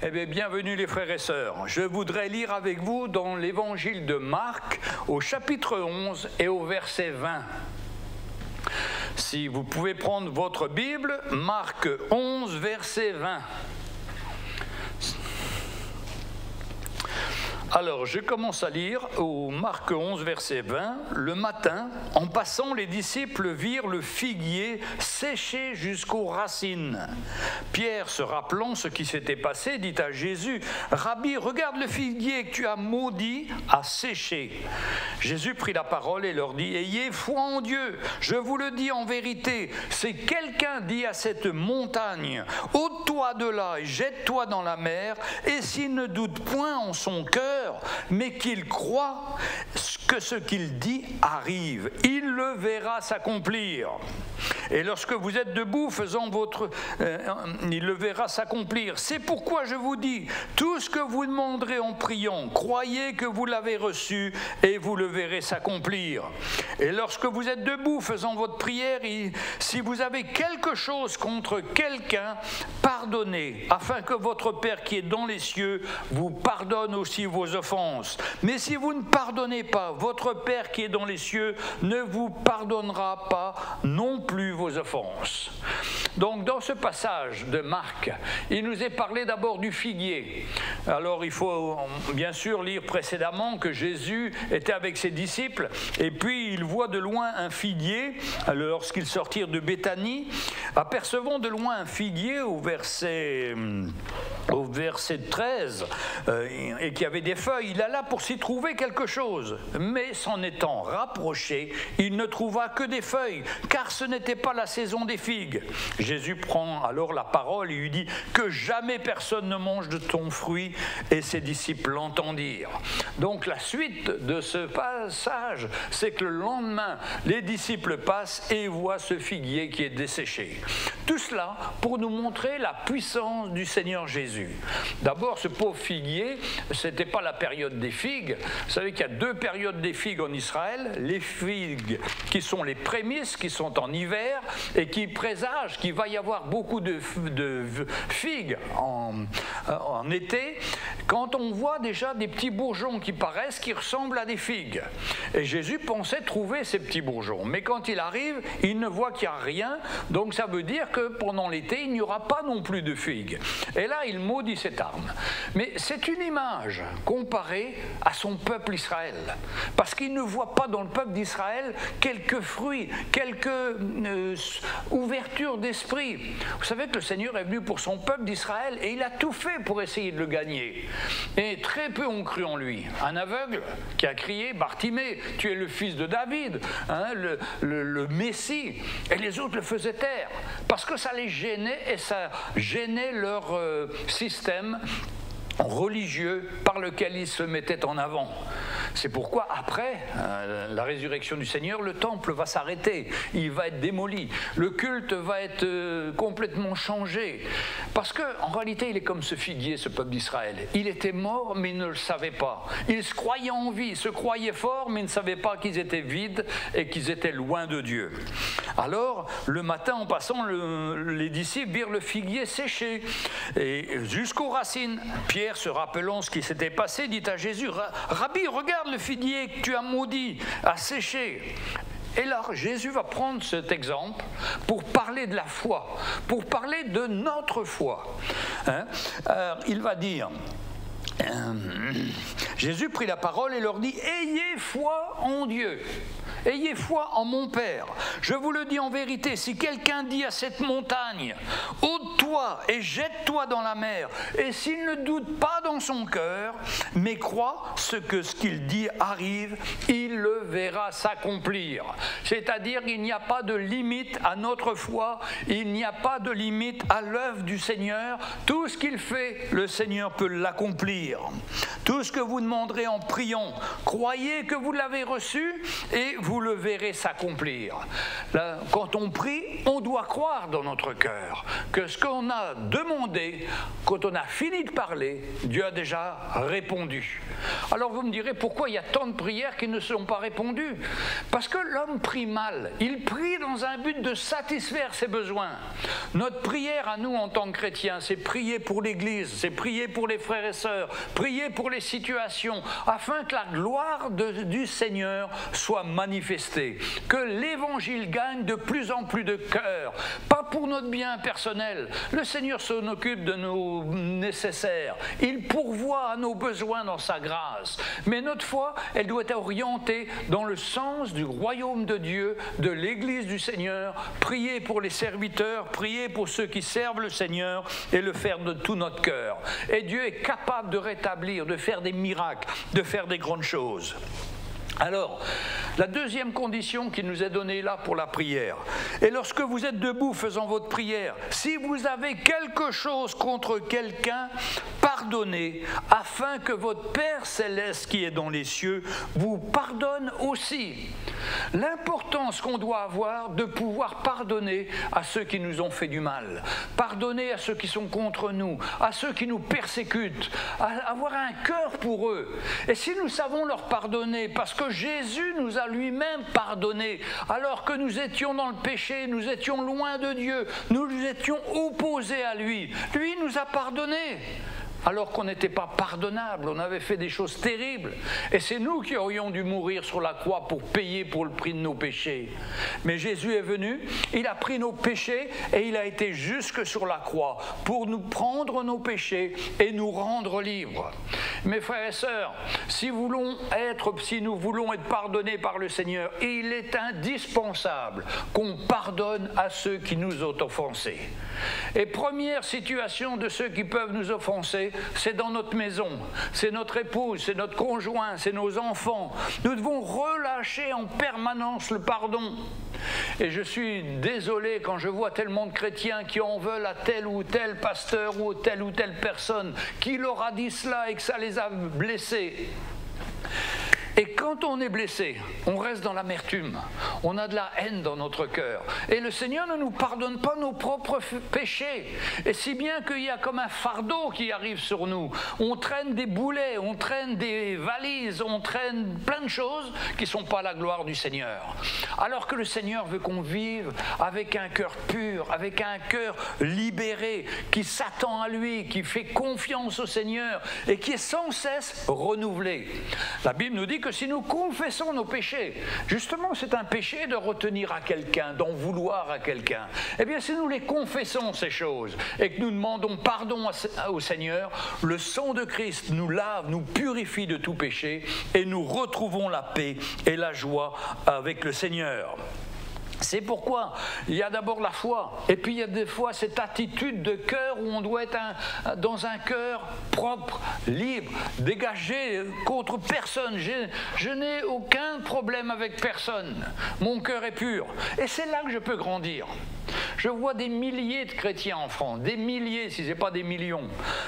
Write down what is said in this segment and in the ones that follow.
Eh bien, bienvenue les frères et sœurs. Je voudrais lire avec vous dans l'évangile de Marc au chapitre 11 et au verset 20. Si vous pouvez prendre votre Bible, Marc 11, verset 20. Alors, je commence à lire au Marc 11, verset 20. Le matin, en passant, les disciples virent le figuier séché jusqu'aux racines. Pierre, se rappelant ce qui s'était passé, dit à Jésus, « Rabbi, regarde le figuier que tu as maudit a séché. » Jésus prit la parole et leur dit, « Ayez foi en Dieu, je vous le dis en vérité, si quelqu'un dit à cette montagne, « ôte-toi de là et jette-toi dans la mer, et s'il ne doute point en son cœur, mais qu'il croit que ce qu'il dit arrive, il le verra s'accomplir. Et lorsque vous êtes debout faisant votre... il le verra s'accomplir. C'est pourquoi je vous dis, tout ce que vous demanderez en priant, croyez que vous l'avez reçu et vous le verrez s'accomplir. Et lorsque vous êtes debout faisant votre prière, si vous avez quelque chose contre quelqu'un, pardonnez, afin que votre Père qui est dans les cieux vous pardonne aussi vos offenses. Mais si vous ne pardonnez pas, votre Père qui est dans les cieux ne vous pardonnera pas non plus vos offenses. Donc dans ce passage de Marc, il nous est parlé d'abord du figuier. Alors il faut bien sûr lire précédemment que Jésus était avec ses disciples et puis il voit de loin un figuier lorsqu'ils sortirent de Béthanie. Apercevant de loin un figuier au verset 13 et qui avait des feuilles, il alla pour s'y trouver quelque chose. Mais s'en étant rapproché, il ne trouva que des feuilles, car ce n'était pas la saison des figues. Jésus prend alors la parole et lui dit « Que jamais personne ne mange de ton fruit » et ses disciples l'entendirent. Donc la suite de ce passage, c'est que le lendemain, les disciples passent et voient ce figuier qui est desséché. Tout cela pour nous montrer la puissance du Seigneur Jésus. D'abord, ce pauvre figuier, ce n'était pas la période des figues. Vous savez qu'il y a deux périodes des figues en Israël. Les figues qui sont les prémices, qui sont en hiver et qui présagent qu'il va y avoir beaucoup de figues en été, quand on voit déjà des petits bourgeons qui paraissent, qui ressemblent à des figues. Et Jésus pensait trouver ces petits bourgeons. Mais quand il arrive, il ne voit qu'il n'y a rien. Donc ça veut dire que pendant l'été, il n'y aura pas non plus de figues. Et là, il maudit cette arme. Mais c'est une image comparée à son peuple Israël. Parce qu'il ne voit pas dans le peuple d'Israël quelques fruits, quelques ouvertures d'esprit. Vous savez que le Seigneur est venu pour son peuple d'Israël et il a tout fait pour essayer de le gagner. Et très peu ont cru en lui. Un aveugle qui a crié « Bartimée, tu es le fils de David, hein, le Messie ». Et les autres le faisaient taire parce que ça les gênait et ça gênait leur système religieux par lequel ils se mettaient en avant. C'est pourquoi après la résurrection du Seigneur, le temple va s'arrêter, il va être démoli, le culte va être complètement changé. Parce qu'en réalité, il est comme ce figuier, ce peuple d'Israël. Il était mort, mais il ne le savait pas. Il se croyait en vie, se croyait fort, mais il ne savait pas qu'ils étaient vides et qu'ils étaient loin de Dieu. Alors, le matin, en passant, les disciples virent le figuier séché, et jusqu'aux racines. Pierre, se rappelant ce qui s'était passé, dit à Jésus, « Rabbi, regarde le figuier que tu as maudit, a séché. » Et là, Jésus va prendre cet exemple pour parler de la foi, pour parler de notre foi. Hein? Il va dire... Jésus prit la parole et leur dit « Ayez foi en Dieu, ayez foi en mon Père. Je vous le dis en vérité, si quelqu'un dit à cette montagne « ôte-toi et jette-toi dans la mer » et s'il ne doute pas dans son cœur, mais croit ce qu'il dit arrive, il le verra s'accomplir. » C'est-à-dire qu'il n'y a pas de limite à notre foi, il n'y a pas de limite à l'œuvre du Seigneur. Tout ce qu'il fait, le Seigneur peut l'accomplir. Tout ce que vous demanderez en priant, croyez que vous l'avez reçu et vous le verrez s'accomplir. Quand on prie, on doit croire dans notre cœur que ce qu'on a demandé, quand on a fini de parler, Dieu a déjà répondu. Alors vous me direz, pourquoi il y a tant de prières qui ne sont pas répondues? Parce que l'homme prie mal. Il prie dans un but de satisfaire ses besoins. Notre prière à nous en tant que chrétiens, c'est prier pour l'Église, c'est prier pour les frères et sœurs, prier pour les situations, afin que la gloire du Seigneur soit manifestée, que l'Évangile gagne de plus en plus de cœurs, pas pour notre bien personnel. Le Seigneur s'en occupe de nos nécessaires, il pourvoit à nos besoins dans sa grâce, mais notre foi, elle doit être orientée dans le sens du royaume de Dieu, de l'Église du Seigneur, prier pour les serviteurs, prier pour ceux qui servent le Seigneur et le faire de tout notre cœur. Et Dieu est capable de rétablir, de faire des miracles, de faire des grandes choses. Alors, la deuxième condition qui nous est donnée là pour la prière, et lorsque vous êtes debout faisant votre prière, si vous avez quelque chose contre quelqu'un, pardonnez, afin que votre Père céleste qui est dans les cieux vous pardonne aussi. L'importance qu'on doit avoir de pouvoir pardonner à ceux qui nous ont fait du mal, pardonner à ceux qui sont contre nous, à ceux qui nous persécutent, avoir un cœur pour eux. Et si nous savons leur pardonner, parce que Jésus nous a lui-même pardonné, alors que nous étions dans le péché, nous étions loin de Dieu, nous étions opposés à lui, lui nous a pardonné. Alors qu'on n'était pas pardonnable, on avait fait des choses terribles. Et c'est nous qui aurions dû mourir sur la croix pour payer pour le prix de nos péchés. Mais Jésus est venu, il a pris nos péchés et il a été jusque sur la croix pour nous prendre nos péchés et nous rendre libres. Mes frères et sœurs, si nous voulons être pardonnés par le Seigneur, il est indispensable qu'on pardonne à ceux qui nous ont offensés. Et première situation de ceux qui peuvent nous offenser, c'est dans notre maison, c'est notre épouse, c'est notre conjoint, c'est nos enfants. Nous devons relâcher en permanence le pardon. Et je suis désolé quand je vois tellement de chrétiens qui en veulent à tel ou tel pasteur ou telle personne qui leur a dit cela et que ça les a blessés. Et quand on est blessé, on reste dans l'amertume, on a de la haine dans notre cœur. Et le Seigneur ne nous pardonne pas nos propres péchés. Et si bien qu'il y a comme un fardeau qui arrive sur nous. On traîne des boulets, on traîne des valises, on traîne plein de choses qui ne sont pas la gloire du Seigneur. Alors que le Seigneur veut qu'on vive avec un cœur pur, avec un cœur libéré, qui s'attend à lui, qui fait confiance au Seigneur et qui est sans cesse renouvelé. La Bible nous dit que si nous confessons nos péchés, justement c'est un péché de retenir à quelqu'un, d'en vouloir à quelqu'un, eh bien si nous les confessons ces choses et que nous demandons pardon au Seigneur, le sang de Christ nous lave, nous purifie de tout péché et nous retrouvons la paix et la joie avec le Seigneur. C'est pourquoi il y a d'abord la foi, et puis il y a des fois cette attitude de cœur où on doit être dans un cœur propre, libre, dégagé contre personne. Je n'ai aucun problème avec personne. Mon cœur est pur. Et c'est là que je peux grandir. Je vois des milliers de chrétiens en France, des milliers, si ce n'est pas des millions,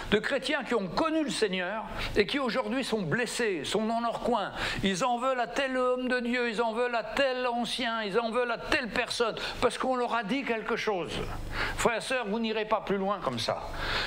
de chrétiens qui ont connu le Seigneur et qui aujourd'hui sont blessés, sont dans leur coin. Ils en veulent à tel homme de Dieu, ils en veulent à tel ancien, ils en veulent à telle personne, parce qu'on leur a dit quelque chose. Frères et sœurs, vous n'irez pas plus loin comme ça.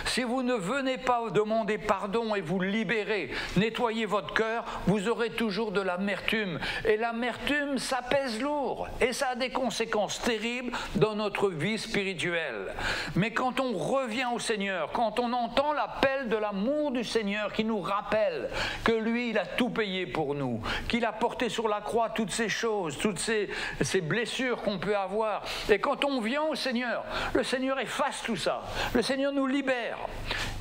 Si vous ne venez pas demander pardon et vous libérer, nettoyer votre cœur, vous aurez toujours de l'amertume. Et l'amertume, ça pèse lourd et ça a des conséquences terribles dans notre vie spirituelle. Mais quand on revient au Seigneur, quand on entend l'appel de l'amour du Seigneur qui nous rappelle que lui, il a tout payé pour nous, qu'il a porté sur la croix toutes ces choses, toutes ces blessures qu'on peut avoir, et quand on vient au Seigneur, le Seigneur efface tout ça, le Seigneur nous libère.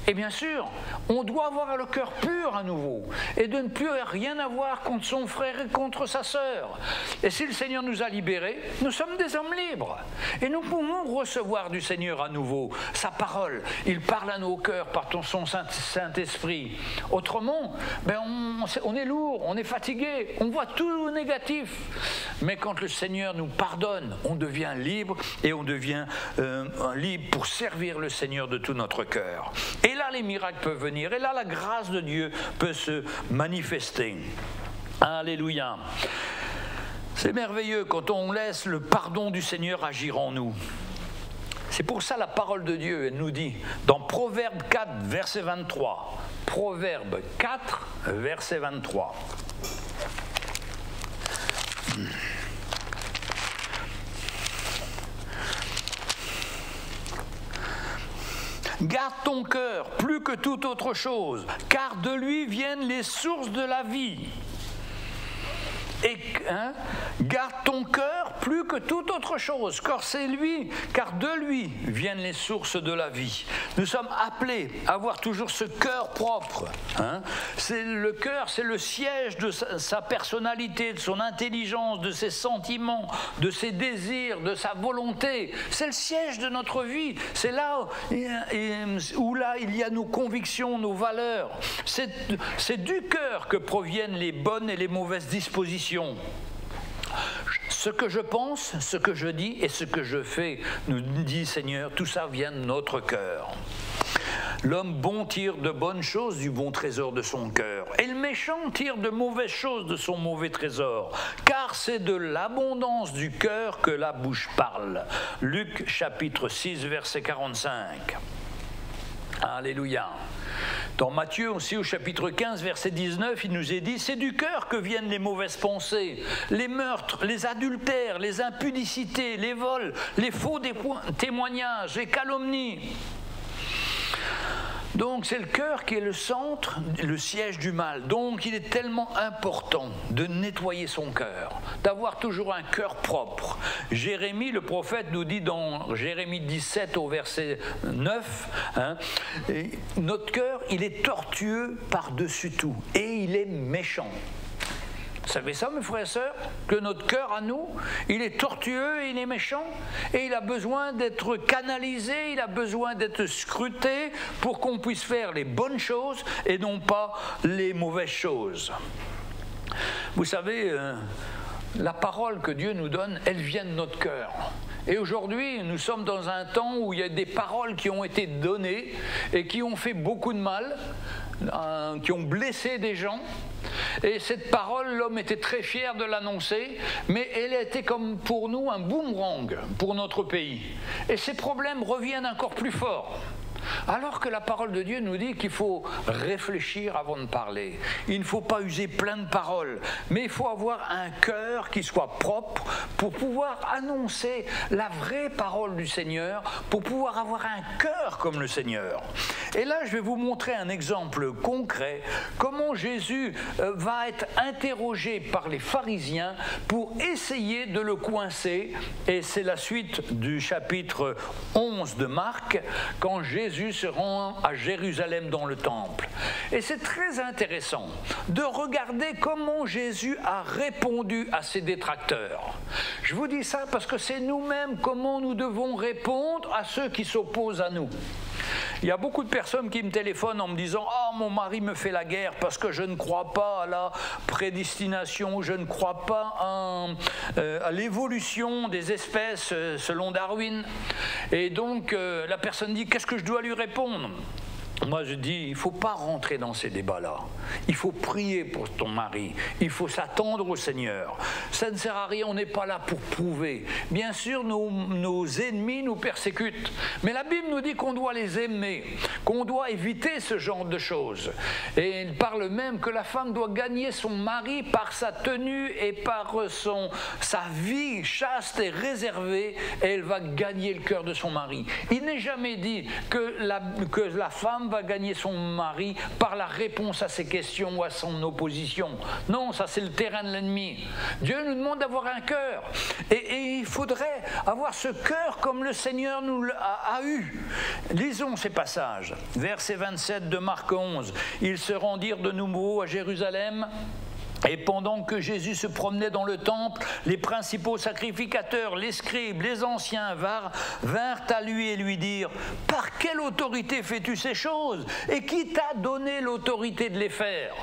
Et bien sûr, on doit avoir le cœur pur à nouveau et de ne plus rien avoir contre son frère et contre sa sœur. Et si le Seigneur nous a libérés, nous sommes des hommes libres. Et nous pouvons recevoir du Seigneur à nouveau sa parole. Il parle à nos cœurs par son Saint-Esprit. Autrement, on est lourd, on est fatigué, on voit tout négatif. Mais quand le Seigneur nous pardonne, on devient libre et on devient libre pour servir le Seigneur de tout notre cœur. Et là, les miracles peuvent venir. Et là, la grâce de Dieu peut se manifester. Alléluia. C'est merveilleux quand on laisse le pardon du Seigneur agir en nous. C'est pour ça la parole de Dieu, elle nous dit, dans Proverbe 4, verset 23, Proverbe 4, verset 23. Garde ton cœur plus que toute autre chose, car de lui viennent les sources de la vie. Et garde ton cœur plus que toute autre chose, car c'est lui, car de lui viennent les sources de la vie. Nous sommes appelés à avoir toujours ce cœur propre. C'est le cœur, c'est le siège de sa personnalité, de son intelligence, de ses sentiments, de ses désirs, de sa volonté. C'est le siège de notre vie. C'est là où là il y a nos convictions, nos valeurs. C'est du cœur que proviennent les bonnes et les mauvaises dispositions. Ce que je pense, ce que je dis et ce que je fais, nous dit Seigneur, tout ça vient de notre cœur. L'homme bon tire de bonnes choses du bon trésor de son cœur, et le méchant tire de mauvaises choses de son mauvais trésor, car c'est de l'abondance du cœur que la bouche parle. Luc chapitre 6, verset 45. Alléluia. Dans Matthieu aussi au chapitre 15 verset 19, il nous est dit « C'est du cœur que viennent les mauvaises pensées, les meurtres, les adultères, les impudicités, les vols, les faux témoignages, les calomnies. » Donc c'est le cœur qui est le centre, le siège du mal. Donc il est tellement important de nettoyer son cœur, d'avoir toujours un cœur propre. Jérémie, le prophète, nous dit dans Jérémie 17 au verset 9, notre cœur, il est tortueux par-dessus tout et il est méchant. Vous savez ça, mes frères et sœurs, que notre cœur à nous, il est tortueux et il est méchant, et il a besoin d'être canalisé, il a besoin d'être scruté pour qu'on puisse faire les bonnes choses et non pas les mauvaises choses. Vous savez, la parole que Dieu nous donne, elle vient de notre cœur. Et aujourd'hui, nous sommes dans un temps où il y a des paroles qui ont été données et qui ont fait beaucoup de mal, qui ont blessé des gens. Et cette parole, l'homme était très fier de l'annoncer, mais elle était comme pour nous un boomerang pour notre pays. Et ces problèmes reviennent encore plus fort. Alors que la parole de Dieu nous dit qu'il faut réfléchir avant de parler. Il ne faut pas user plein de paroles, mais il faut avoir un cœur qui soit propre pour pouvoir annoncer la vraie parole du Seigneur, pour pouvoir avoir un cœur comme le Seigneur. Et là, je vais vous montrer un exemple concret, comment Jésus va être interrogé par les pharisiens pour essayer de le coincer. Et c'est la suite du chapitre 11 de Marc, quand Jésus se rend à Jérusalem dans le temple. Et c'est très intéressant de regarder comment Jésus a répondu à ses détracteurs. Je vous dis ça parce que c'est nous-mêmes comment nous devons répondre à ceux qui s'opposent à nous. Il y a beaucoup de personnes qui me téléphonent en me disant « Oh, mon mari me fait la guerre parce que je ne crois pas à la prédestination, je ne crois pas à l'évolution des espèces selon Darwin. » Et donc, la personne dit « Qu'est-ce que je dois lui répondre ?» Moi, je dis, il ne faut pas rentrer dans ces débats-là. Il faut prier pour ton mari. Il faut s'attendre au Seigneur. Ça ne sert à rien, on n'est pas là pour prouver. Bien sûr, nos ennemis nous persécutent. Mais la Bible nous dit qu'on doit les aimer, qu'on doit éviter ce genre de choses. Et il parle même que la femme doit gagner son mari par sa tenue et par sa vie chaste et réservée. Et elle va gagner le cœur de son mari. Il n'est jamais dit que la femme va gagner son mari par la réponse à ses questions ou à son opposition. Non, ça c'est le terrain de l'ennemi. Dieu nous demande d'avoir un cœur. Et il faudrait avoir ce cœur comme le Seigneur nous a eu. Lisons ces passages. Verset 27 de Marc 11. Ils se rendirent de nouveau à Jérusalem. Et pendant que Jésus se promenait dans le temple, les principaux sacrificateurs, les scribes, les anciens vinrent à lui et lui dirent « Par quelle autorité fais-tu ces choses? Et qui t'a donné l'autorité de les faire ?»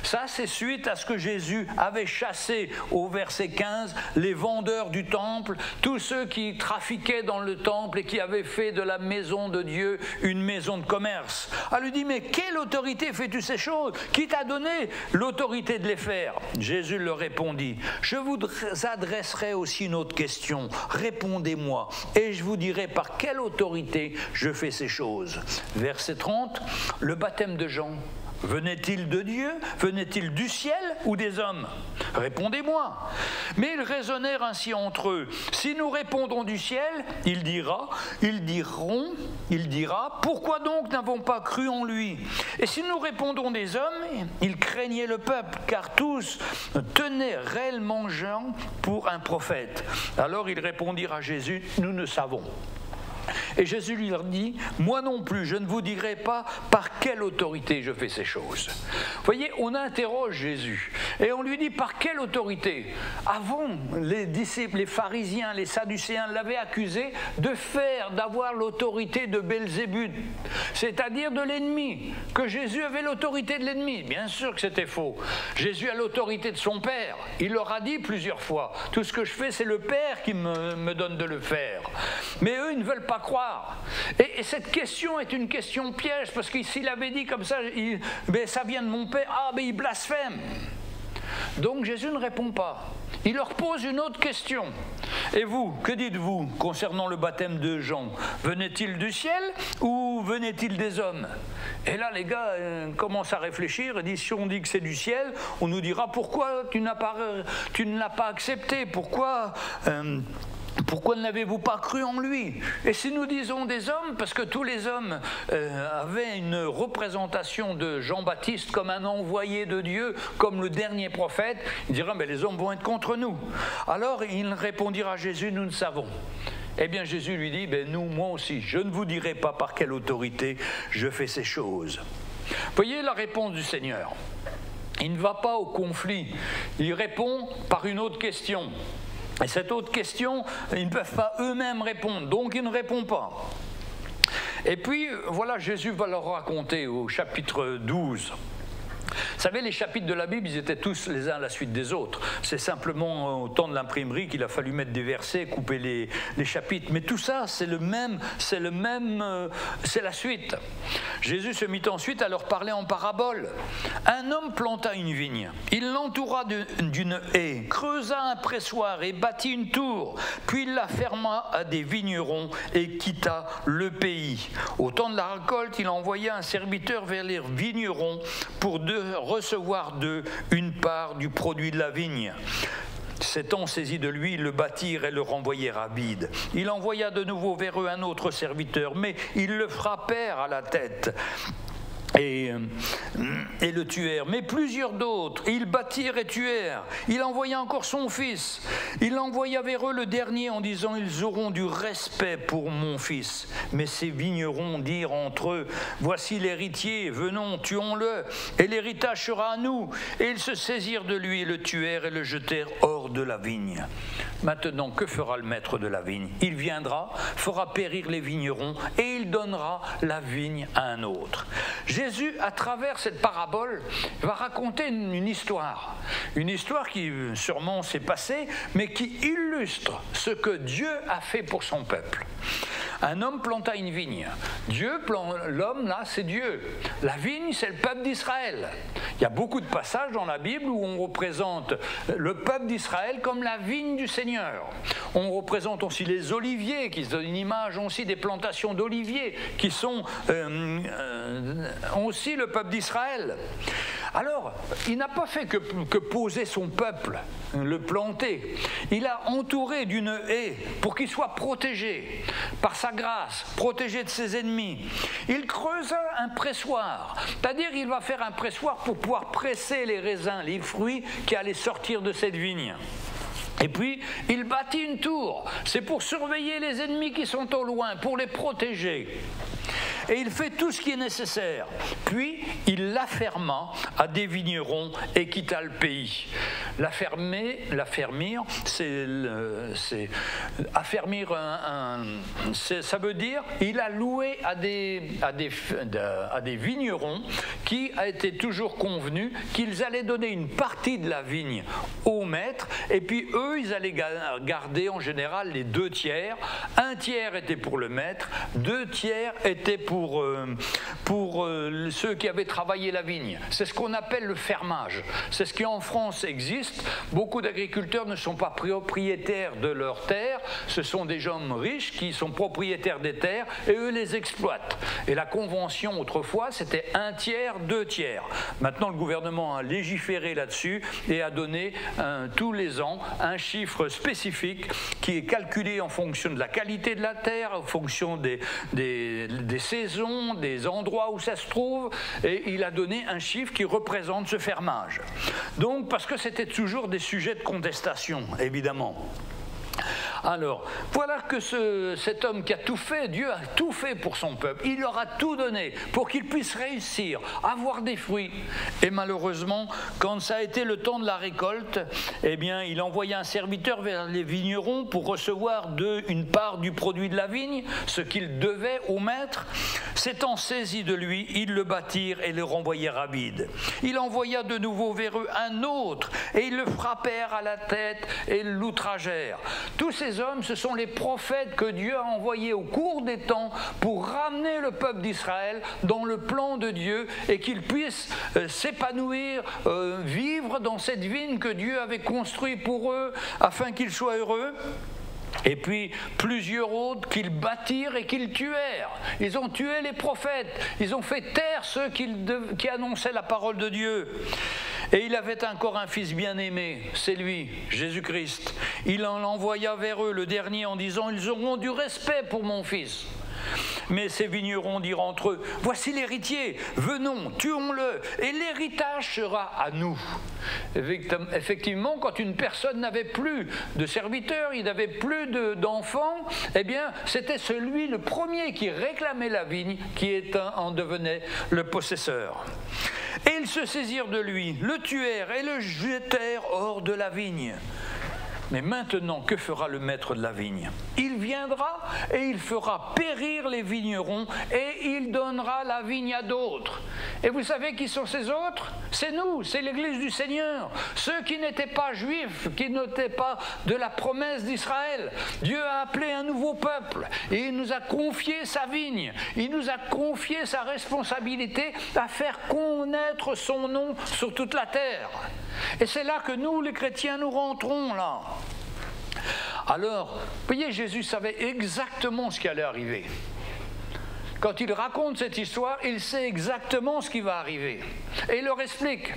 Ça, c'est suite à ce que Jésus avait chassé au verset 15, les vendeurs du temple, tous ceux qui trafiquaient dans le temple et qui avaient fait de la maison de Dieu une maison de commerce. Elle lui dit « Mais quelle autorité fais-tu ces choses? Qui t'a donné l'autorité de les faire ?» Père. Jésus leur répondit, je vous adresserai aussi une autre question. Répondez-moi et je vous dirai par quelle autorité je fais ces choses. Verset 30, le baptême de Jean. Venait-il de Dieu? Venait-il du ciel ou des hommes? Répondez-moi. Mais ils raisonnèrent ainsi entre eux. Si nous répondons du ciel, il dira, pourquoi donc n'avons pas cru en lui? Et si nous répondons des hommes, ils craignaient le peuple, car tous tenaient réellement Jean pour un prophète. Alors ils répondirent à Jésus, nous ne savons. Et Jésus leur dit, moi non plus, je ne vous dirai pas par quelle autorité je fais ces choses. Vous voyez, on interroge Jésus et on lui dit par quelle autorité? Avant, les disciples, les pharisiens, les sadducéens l'avaient accusé d'avoir l'autorité de Belzébuth, c'est-à-dire de l'ennemi, que Jésus avait l'autorité de l'ennemi. Bien sûr que c'était faux. Jésus a l'autorité de son Père. Il leur a dit plusieurs fois, tout ce que je fais, c'est le Père qui me donne de le faire. Mais eux, ils ne veulent pas croire. Et cette question est une question piège, parce que s'il avait dit comme ça, ça vient de mon Père, il blasphème. Donc Jésus ne répond pas. Il leur pose une autre question. Et vous, que dites-vous concernant le baptême de Jean? Venait-il du ciel ou venait-il des hommes? Et là, les gars commencent à réfléchir et disent, si on dit que c'est du ciel, on nous dira pourquoi tu ne l'as pas accepté, pourquoi ne l'avez-vous pas cru en lui? Et si nous disons des hommes, parce que tous les hommes avaient une représentation de Jean-Baptiste comme un envoyé de Dieu, comme le dernier prophète, il dira, mais les hommes vont être contre nous. Alors il répondira à Jésus, nous ne savons. Eh bien Jésus lui dit, moi aussi, je ne vous dirai pas par quelle autorité je fais ces choses. Voyez la réponse du Seigneur. Il ne va pas au conflit, il répond par une autre question. Et cette autre question, ils ne peuvent pas eux-mêmes répondre, donc ils ne répondent pas. Et puis, voilà, Jésus va leur raconter au chapitre 12. Vous savez, les chapitres de la Bible, ils étaient tous les uns à la suite des autres. C'est simplement au temps de l'imprimerie qu'il a fallu mettre des versets, couper les chapitres. Mais tout ça, c'est la suite. Jésus se mit ensuite à leur parler en parabole. Un homme planta une vigne. Il l'entoura d'une haie, creusa un pressoir et bâtit une tour. Puis il la ferma à des vignerons et quitta le pays. Au temps de la récolte, il envoya un serviteur vers les vignerons pour recevoir d'eux une part du produit de la vigne. S'étant saisi de lui, ils le battirent et le renvoyèrent à vide. Il envoya de nouveau vers eux un autre serviteur, mais ils le frappèrent à la tête et le tuèrent. Mais plusieurs d'autres, ils battirent et tuèrent. Il envoya encore son fils. Il envoya vers eux le dernier en disant, ils auront du respect pour mon fils. Mais ces vignerons dirent entre eux, voici l'héritier, venons, tuons-le, et l'héritage sera à nous. Et ils se saisirent de lui, le tuèrent et le jetèrent hors de la vigne. Maintenant, que fera le maître de la vigne? Il viendra, fera périr les vignerons, et il donnera la vigne à un autre. Jésus, à travers cette parabole, va raconter une histoire qui sûrement s'est passée, mais qui illustre ce que Dieu a fait pour son peuple. Un homme planta une vigne. L'homme, là, c'est Dieu. La vigne, c'est le peuple d'Israël. Il y a beaucoup de passages dans la Bible où on représente le peuple d'Israël comme la vigne du Seigneur. On représente aussi les oliviers, qui sont une image aussi des plantations d'oliviers, qui sont aussi le peuple d'Israël. Alors, il n'a pas fait que poser son peuple, le planter. Il a entouré d'une haie pour qu'il soit protégé par sa grâce, protégé de ses ennemis. Il creusa un pressoir, c'est-à-dire il va faire un pressoir pour pouvoir presser les raisins, les fruits qui allaient sortir de cette vigne. Et puis, il bâtit une tour. C'est pour surveiller les ennemis qui sont au loin, pour les protéger. Et il fait tout ce qui est nécessaire. Puis, il l'afferma à des vignerons et quitta le pays. L'affermir, ça veut dire il a loué à des vignerons qui a été toujours convenu qu'ils allaient donner une partie de la vigne au maître, et puis eux, ils allaient garder en général les 2 tiers. 1 tiers était pour le maître, 2 tiers était pour ceux qui avaient travaillé la vigne. C'est ce qu'on appelle le fermage. C'est ce qui en France existe. Beaucoup d'agriculteurs ne sont pas propriétaires de leurs terres. Ce sont des hommes riches qui sont propriétaires des terres et eux les exploitent. Et la convention autrefois, c'était 1 tiers, 2 tiers. Maintenant, le gouvernement a légiféré là-dessus et a donné tous les ans un chiffre spécifique qui est calculé en fonction de la qualité de la terre, en fonction des saisons, des endroits où ça se trouve, et il a donné un chiffre qui représente ce fermage. Donc, parce que c'était toujours des sujets de contestation, évidemment. Alors, voilà que cet homme qui a tout fait, Dieu a tout fait pour son peuple. Il leur a tout donné pour qu'il puisse réussir, avoir des fruits. Et malheureusement, quand ça a été le temps de la récolte, eh bien, il envoya un serviteur vers les vignerons pour recevoir une part du produit de la vigne, ce qu'il devait au maître. S'étant saisi de lui, ils le battirent et le renvoyèrent à vide. Il envoya de nouveau vers eux un autre, et ils le frappèrent à la tête et l'outragèrent. Tous ces hommes, ce sont les prophètes que Dieu a envoyés au cours des temps pour ramener le peuple d'Israël dans le plan de Dieu et qu'ils puissent s'épanouir, vivre dans cette vigne que Dieu avait construite pour eux afin qu'ils soient heureux. Et puis plusieurs autres qu'ils battirent et qu'ils tuèrent. Ils ont tué les prophètes, ils ont fait taire ceux qui annonçaient la parole de Dieu. Et il avait encore un fils bien-aimé, c'est lui, Jésus-Christ. Il en envoya vers eux le dernier en disant « Ils auront du respect pour mon fils ». Mais ces vignerons dirent entre eux, « Voici l'héritier, venons, tuons-le, et l'héritage sera à nous. » Effectivement, quand une personne n'avait plus de serviteurs, il n'avait plus d'enfants, eh bien, c'était celui, le premier qui réclamait la vigne, qui en devenait le possesseur. Et ils se saisirent de lui, le tuèrent et le jetèrent hors de la vigne. Mais maintenant, que fera le maître de la vigne? Il viendra et il fera périr les vignerons et il donnera la vigne à d'autres. Et vous savez qui sont ces autres? C'est nous, c'est l'Église du Seigneur. Ceux qui n'étaient pas juifs, qui n'étaient pas de la promesse d'Israël. Dieu a appelé un nouveau peuple et il nous a confié sa vigne. Il nous a confié sa responsabilité à faire connaître son nom sur toute la terre. Et c'est là que nous, les chrétiens, nous rentrons là. Alors, vous voyez, Jésus savait exactement ce qui allait arriver. Quand il raconte cette histoire, il sait exactement ce qui va arriver. Et il leur explique.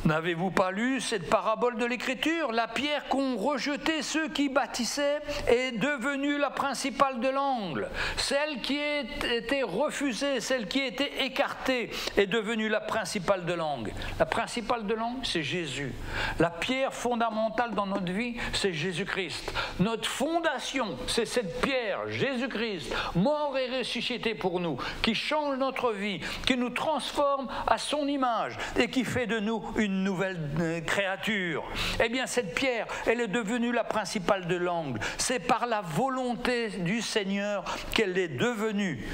N'avez-vous pas lu cette parabole de l'Écriture? La pierre qu'ont rejetée ceux qui bâtissaient est devenue la principale de l'angle. Celle qui était refusée, celle qui était écartée est devenue la principale de l'angle. La principale de l'angle, c'est Jésus. La pierre fondamentale dans notre vie, c'est Jésus-Christ. Notre fondation, c'est cette pierre, Jésus-Christ, mort et ressuscité pour nous, qui change notre vie, qui nous transforme à son image et qui fait de nous une nouvelle créature. Eh bien, cette pierre, elle est devenue la principale de l'angle. C'est par la volonté du Seigneur qu'elle est devenue.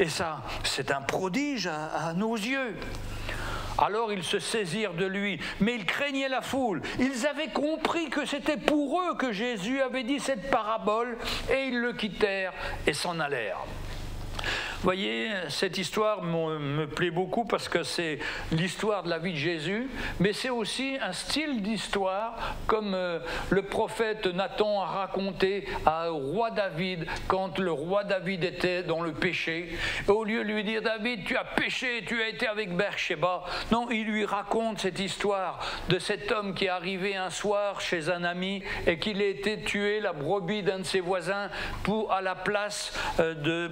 Et ça, c'est un prodige à nos yeux. Alors ils se saisirent de lui, mais ils craignaient la foule. Ils avaient compris que c'était pour eux que Jésus avait dit cette parabole, et ils le quittèrent et s'en allèrent. Vous voyez, cette histoire me plaît beaucoup parce que c'est l'histoire de la vie de Jésus, mais c'est aussi un style d'histoire comme le prophète Nathan a raconté au roi David quand le roi David était dans le péché. Au lieu de lui dire « David, tu as péché, tu as été avec Bathsheba », non, il lui raconte cette histoire de cet homme qui est arrivé un soir chez un ami et qu'il a été tué la brebis d'un de ses voisins à la place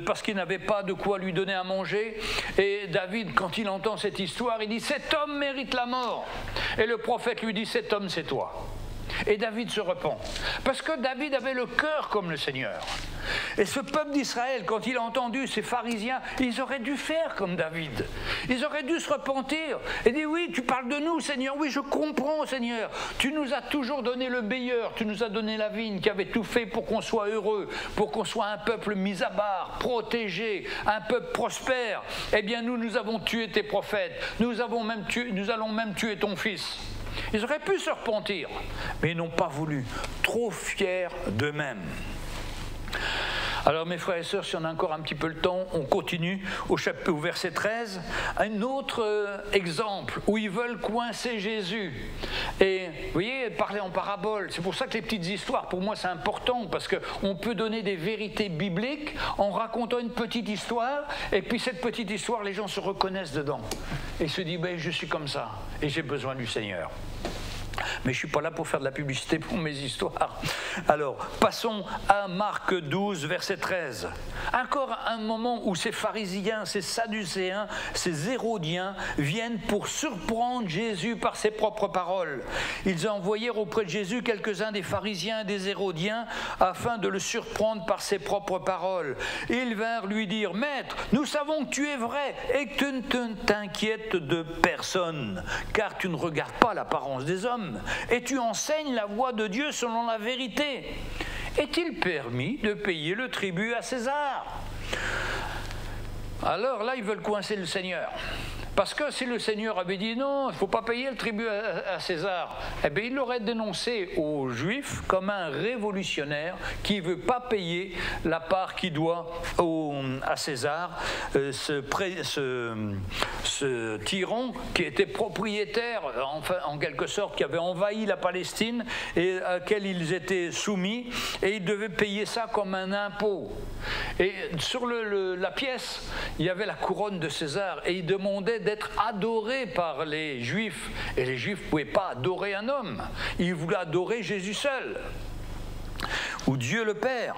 parce qu'il n'avait pas de quoi lui donner à manger. Et David, quand il entend cette histoire, il dit « Cet homme mérite la mort ». Et le prophète lui dit « Cet homme, c'est toi ». Et David se repent, parce que David avait le cœur comme le Seigneur. Et ce peuple d'Israël, quand il a entendu ces pharisiens, ils auraient dû faire comme David. Ils auraient dû se repentir et dire « Oui, tu parles de nous, Seigneur, oui, je comprends, Seigneur. Tu nous as toujours donné le meilleur, tu nous as donné la vigne qui avait tout fait pour qu'on soit heureux, pour qu'on soit un peuple mis à part, protégé, un peuple prospère. Eh bien, nous avons tué tes prophètes, nous allons même tuer ton fils. » Ils auraient pu se repentir, mais ils n'ont pas voulu, trop fiers d'eux-mêmes. Alors mes frères et sœurs, si on a encore un petit peu le temps, on continue au verset 13. Un autre exemple où ils veulent coincer Jésus. Et vous voyez, parler en parabole, c'est pour ça que les petites histoires, pour moi c'est important, parce qu'on peut donner des vérités bibliques en racontant une petite histoire, et puis cette petite histoire, les gens se reconnaissent dedans. Et se disent, ben, je suis comme ça, et j'ai besoin du Seigneur. Mais je ne suis pas là pour faire de la publicité pour mes histoires. Alors, passons à Marc 12, verset 13. Encore un moment où ces pharisiens, ces sadducéens, ces hérodiens viennent pour surprendre Jésus par ses propres paroles. Ils envoyèrent auprès de Jésus quelques-uns des pharisiens et des hérodiens afin de le surprendre par ses propres paroles. Ils vinrent lui dire, « Maître, nous savons que tu es vrai et que tu ne t'inquiètes de personne, car tu ne regardes pas l'apparence des hommes. Et tu enseignes la voie de Dieu selon la vérité. Est-il permis de payer le tribut à César ?» Alors là, ils veulent coincer le Seigneur. Parce que si le Seigneur avait dit non, il ne faut pas payer le tribut à César, eh bien, il l'aurait dénoncé aux Juifs comme un révolutionnaire qui ne veut pas payer la part qu'il doit à César, ce tyran qui était propriétaire, enfin, en quelque sorte, qui avait envahi la Palestine et à laquelle ils étaient soumis, et ils devaient payer ça comme un impôt. Et sur la pièce, il y avait la couronne de César, et il demandait d'être adoré par les Juifs. Et les Juifs ne pouvaient pas adorer un homme. Ils voulaient adorer Jésus seul, ou Dieu le Père.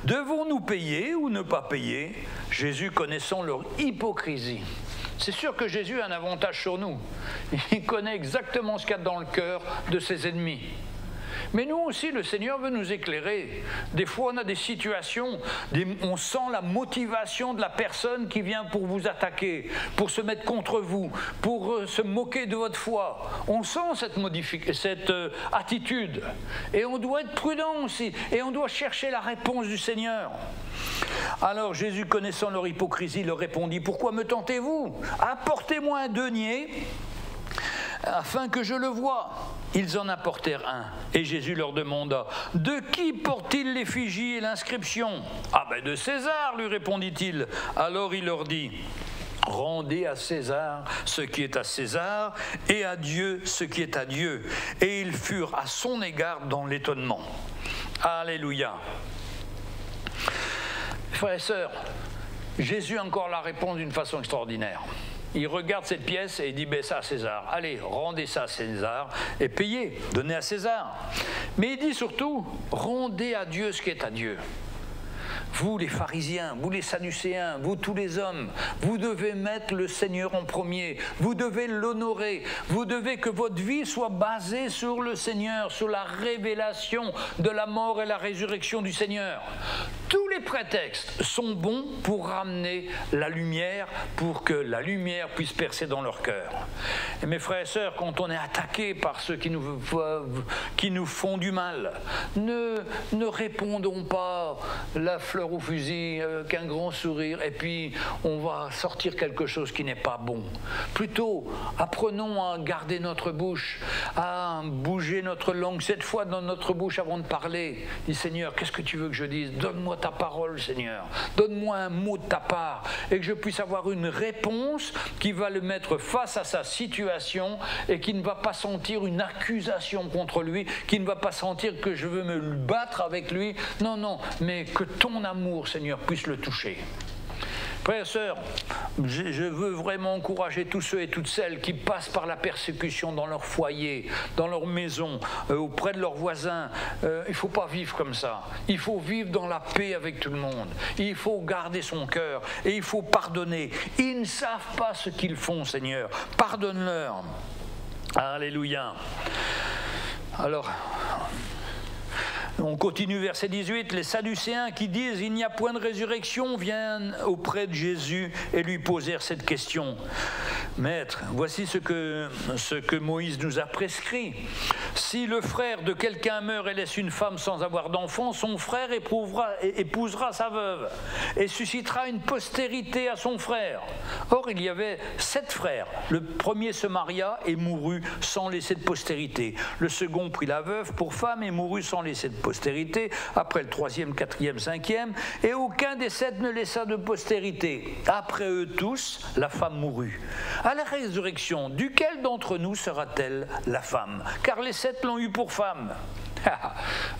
Devons-nous payer ou ne pas payer? Jésus connaissant leur hypocrisie. C'est sûr que Jésus a un avantage sur nous. Il connaît exactement ce qu'il y a dans le cœur de ses ennemis. Mais nous aussi, le Seigneur veut nous éclairer. Des fois, on a des situations, on sent la motivation de la personne qui vient pour vous attaquer, pour se mettre contre vous, pour se moquer de votre foi. On sent cette attitude. Et on doit être prudent aussi. Et on doit chercher la réponse du Seigneur. Alors Jésus, connaissant leur hypocrisie, leur répondit, « Pourquoi me tentez-vous? Apportez-moi un denier, afin que je le voie. » Ils en apportèrent un, et Jésus leur demanda, « De qui portent-ils l'effigie et l'inscription ?» ?»« Ah ben de César, lui répondit-il. Alors il leur dit, « Rendez à César ce qui est à César, et à Dieu ce qui est à Dieu. » Et ils furent à son égard dans l'étonnement. Alléluia. Frères et sœurs, Jésus encore la répond d'une façon extraordinaire. Il regarde cette pièce et il dit, ben ça à César. Allez, rendez ça à César et payez, donnez à César. Mais il dit surtout, rendez à Dieu ce qui est à Dieu. Vous les pharisiens, vous les sadducéens, vous tous les hommes, vous devez mettre le Seigneur en premier, vous devez l'honorer, vous devez que votre vie soit basée sur le Seigneur, sur la révélation de la mort et la résurrection du Seigneur. Tous les prétextes sont bons pour ramener la lumière, pour que la lumière puisse percer dans leur cœur. Et mes frères et sœurs, quand on est attaqué par ceux qui nous font du mal, ne répondons pas la fleur au fusil, qu'un grand sourire, et puis on va sortir quelque chose qui n'est pas bon. Plutôt, apprenons à garder notre bouche, à bouger notre langue, cette fois dans notre bouche avant de parler. Dis, Seigneur, qu'est-ce que tu veux que je dise? Donne-moi ta parole, Seigneur. Donne-moi un mot de ta part, et que je puisse avoir une réponse qui va le mettre face à sa situation, et qui ne va pas sentir une accusation contre lui, qui ne va pas sentir que je veux me battre avec lui. Non, non, mais que ton amour, Seigneur, puisse le toucher. Frères et sœurs, je veux vraiment encourager tous ceux et toutes celles qui passent par la persécution dans leur foyer, dans leur maison, auprès de leurs voisins. Il ne faut pas vivre comme ça. Il faut vivre dans la paix avec tout le monde. Il faut garder son cœur et il faut pardonner. Ils ne savent pas ce qu'ils font, Seigneur. Pardonne-leur. Alléluia. Alors, on continue verset 18, les Sadducéens qui disent il n'y a point de résurrection viennent auprès de Jésus et lui posèrent cette question. Maître, voici ce que Moïse nous a prescrit. Si le frère de quelqu'un meurt et laisse une femme sans avoir d'enfant, son frère épousera sa veuve et suscitera une postérité à son frère. Or, il y avait 7 frères. Le premier se maria et mourut sans laisser de postérité. Le second prit la veuve pour femme et mourut sans laisser de postérité, après le 3e, 4e, 5e, et aucun des 7 ne laissa de postérité. Après eux tous, la femme mourut. À la résurrection, duquel d'entre nous sera-t-elle la femme? Car les 7 l'ont eu pour femme.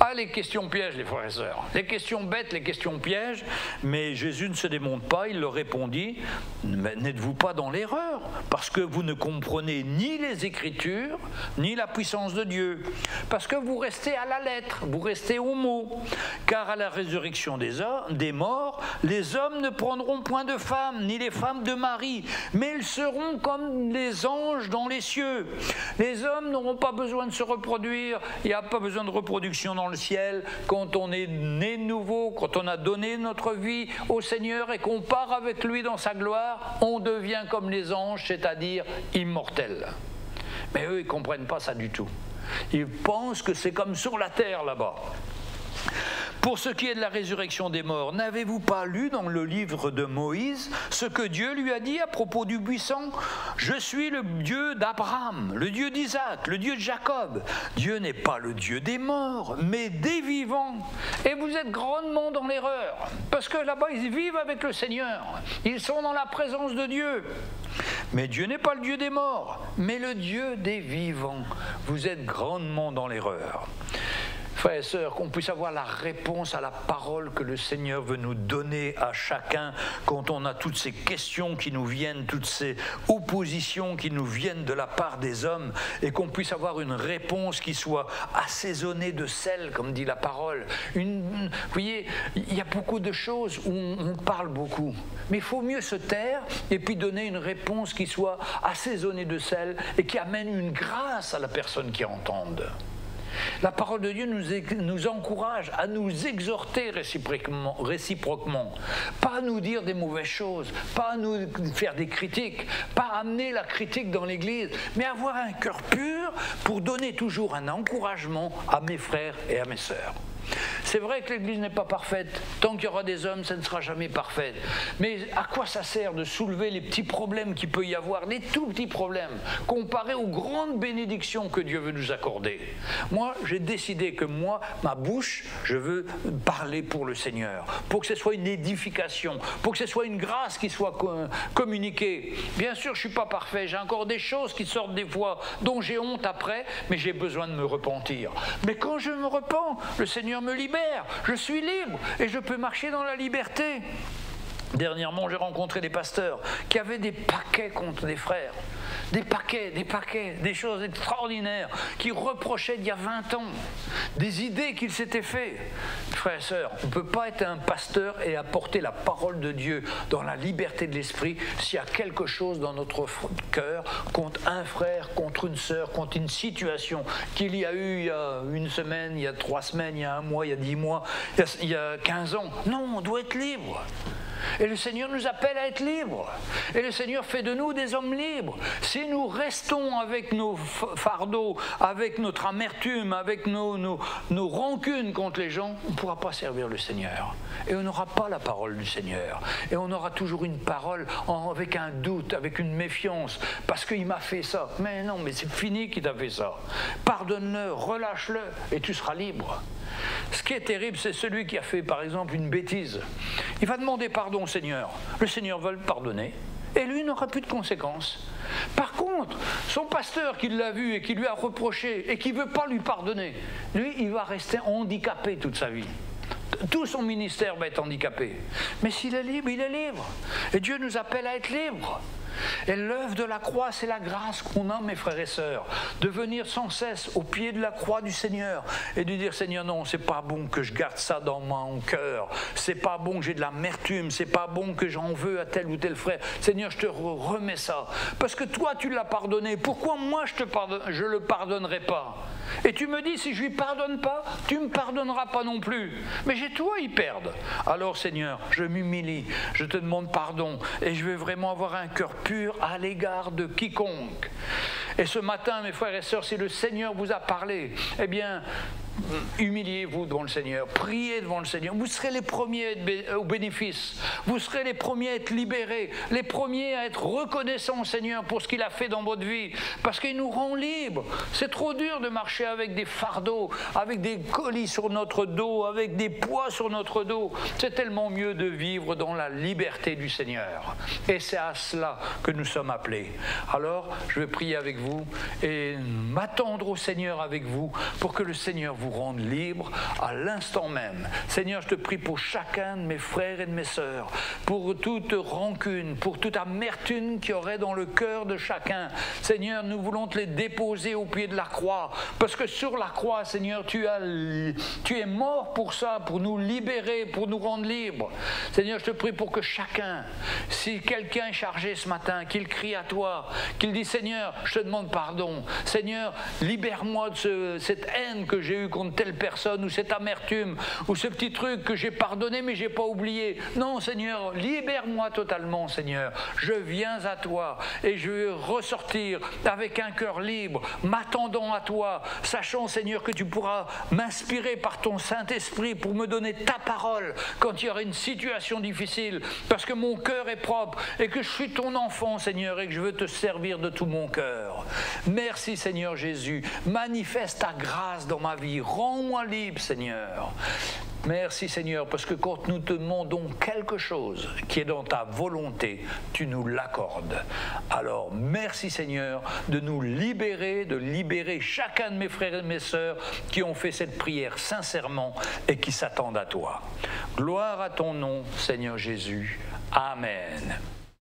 Ah, les questions pièges, les frères et sœurs. Les questions bêtes, les questions pièges. Mais Jésus ne se démonte pas, il leur répondit, n'êtes-vous pas dans l'erreur? Parce que vous ne comprenez ni les Écritures, ni la puissance de Dieu. Parce que vous restez à la lettre, vous restez au mot. Car à la résurrection des morts, les hommes ne prendront point de femmes, ni les femmes de mari, mais ils seront comme les anges dans les cieux. Les hommes n'auront pas besoin de se reproduire, il n'y a pas besoin de reproduction dans le ciel. Quand on est né de nouveau, quand on a donné notre vie au Seigneur et qu'on part avec lui dans sa gloire, on devient comme les anges, c'est-à-dire immortels. Mais eux, ils ne comprennent pas ça du tout. Ils pensent que c'est comme sur la terre là-bas. Pour ce qui est de la résurrection des morts, n'avez-vous pas lu dans le livre de Moïse ce que Dieu lui a dit à propos du buisson? Je suis le Dieu d'Abraham, le Dieu d'Isaac, le Dieu de Jacob. Dieu n'est pas le Dieu des morts, mais des vivants. Et vous êtes grandement dans l'erreur, parce que là-bas, ils vivent avec le Seigneur. Ils sont dans la présence de Dieu. Mais Dieu n'est pas le Dieu des morts, mais le Dieu des vivants. Vous êtes grandement dans l'erreur. Frères et sœurs, qu'on puisse avoir la réponse à la parole que le Seigneur veut nous donner à chacun quand on a toutes ces questions qui nous viennent, toutes ces oppositions qui nous viennent de la part des hommes, et qu'on puisse avoir une réponse qui soit assaisonnée de sel, comme dit la parole. Vous voyez, il y a beaucoup de choses où on parle beaucoup, mais il faut mieux se taire et puis donner une réponse qui soit assaisonnée de sel et qui amène une grâce à la personne qui entende. La parole de Dieu nous encourage à nous exhorter réciproquement, pas à nous dire des mauvaises choses, pas à nous faire des critiques, pas à amener la critique dans l'Église, mais avoir un cœur pur pour donner toujours un encouragement à mes frères et à mes sœurs. C'est vrai que l'Église n'est pas parfaite. Tant qu'il y aura des hommes, ça ne sera jamais parfait. Mais à quoi ça sert de soulever les petits problèmes qu'il peut y avoir, des tout petits problèmes, comparés aux grandes bénédictions que Dieu veut nous accorder? Moi, j'ai décidé que ma bouche, je veux parler pour le Seigneur, pour que ce soit une édification, pour que ce soit une grâce qui soit communiquée. Bien sûr, je ne suis pas parfait, j'ai encore des choses qui sortent des fois, dont j'ai honte après, mais j'ai besoin de me repentir. Mais quand je me repens, le Seigneur me libère, je suis libre et je peux marcher dans la liberté. Dernièrement, j'ai rencontré des pasteurs qui avaient des paquets contre des frères. Des paquets, des choses extraordinaires qui reprochaient d'il y a 20 ans, des idées qu'ils s'étaient fait. Frères et sœurs, on ne peut pas être un pasteur et apporter la parole de Dieu dans la liberté de l'esprit s'il y a quelque chose dans notre cœur contre un frère, contre une sœur, contre une situation qu'il y a eu il y a une semaine, il y a 3 semaines, il y a 1 mois, il y a 10 mois, il y a 15 ans. Non, on doit être libre. Et le Seigneur nous appelle à être libres. Et le Seigneur fait de nous des hommes libres. Si nous restons avec nos fardeaux, avec notre amertume, avec nos rancunes contre les gens, on ne pourra pas servir le Seigneur. Et on n'aura pas la parole du Seigneur. Et on aura toujours une parole avec un doute, avec une méfiance, parce qu'il m'a fait ça. Mais non, mais c'est fini qu'il t'a fait ça. Pardonne-le, relâche-le, et tu seras libre. Ce qui est terrible, c'est celui qui a fait, par exemple, une bêtise. Il va demander pardon au Seigneur. Le Seigneur va le pardonner. Et lui n'aura plus de conséquences. Par contre, son pasteur qui l'a vu et qui lui a reproché et qui ne veut pas lui pardonner, lui, il va rester handicapé toute sa vie. Tout son ministère va être handicapé. Mais s'il est libre, il est libre. Et Dieu nous appelle à être libres. Et l'œuvre de la croix, c'est la grâce qu'on a, mes frères et sœurs, de venir sans cesse au pied de la croix du Seigneur et de dire: Seigneur, non, c'est pas bon que je garde ça dans mon cœur, c'est pas bon que j'ai de l'amertume, c'est pas bon que j'en veux à tel ou tel frère. Seigneur, je te remets ça, parce que toi tu l'as pardonné, pourquoi moi je le pardonnerai pas? Et tu me dis, si je lui pardonne pas, tu me pardonneras pas non plus. Mais j'ai tout à y perdre. Alors Seigneur, je m'humilie, je te demande pardon, et je veux vraiment avoir un cœur pur à l'égard de quiconque. Et ce matin, mes frères et sœurs, si le Seigneur vous a parlé, eh bien, humiliez-vous devant le Seigneur, priez devant le Seigneur. Vous serez les premiers au bénéfice. Vous serez les premiers à être libérés, les premiers à être reconnaissants au Seigneur pour ce qu'il a fait dans votre vie, parce qu'il nous rend libres. C'est trop dur de marcher avec des fardeaux, avec des colis sur notre dos, avec des poids sur notre dos. C'est tellement mieux de vivre dans la liberté du Seigneur. Et c'est à cela que nous sommes appelés. Alors, je vais prier avec vous et m'attendre au Seigneur avec vous pour que le Seigneur vous rende libre à l'instant même. Seigneur, je te prie pour chacun de mes frères et de mes sœurs, pour toute rancune, pour toute amertume qu'il y aurait dans le cœur de chacun. Seigneur, nous voulons te les déposer au pied de la croix, parce que sur la croix, Seigneur, tu es mort pour ça, pour nous libérer, pour nous rendre libres. Seigneur, je te prie pour que chacun, si quelqu'un est chargé ce matin, qu'il crie à toi, qu'il dit, Seigneur, je te demande pardon. Seigneur, libère-moi de cette haine que j'ai eue contre telle personne, ou cette amertume, ou ce petit truc que j'ai pardonné mais j'ai pas oublié. Non, Seigneur, libère-moi totalement, Seigneur. Je viens à toi et je veux ressortir avec un cœur libre, m'attendant à toi, sachant, Seigneur, que tu pourras m'inspirer par ton Saint-Esprit pour me donner ta parole quand il y aura une situation difficile, parce que mon cœur est propre et que je suis ton enfant, Seigneur, et que je veux te servir de tout mon cœur. Merci, Seigneur Jésus. Manifeste ta grâce dans ma vie. Rends-moi libre, Seigneur. Merci, Seigneur, parce que quand nous te demandons quelque chose qui est dans ta volonté, tu nous l'accordes. Alors, merci, Seigneur, de nous libérer, de libérer chacun de mes frères et de mes sœurs qui ont fait cette prière sincèrement et qui s'attendent à toi. Gloire à ton nom, Seigneur Jésus. Amen.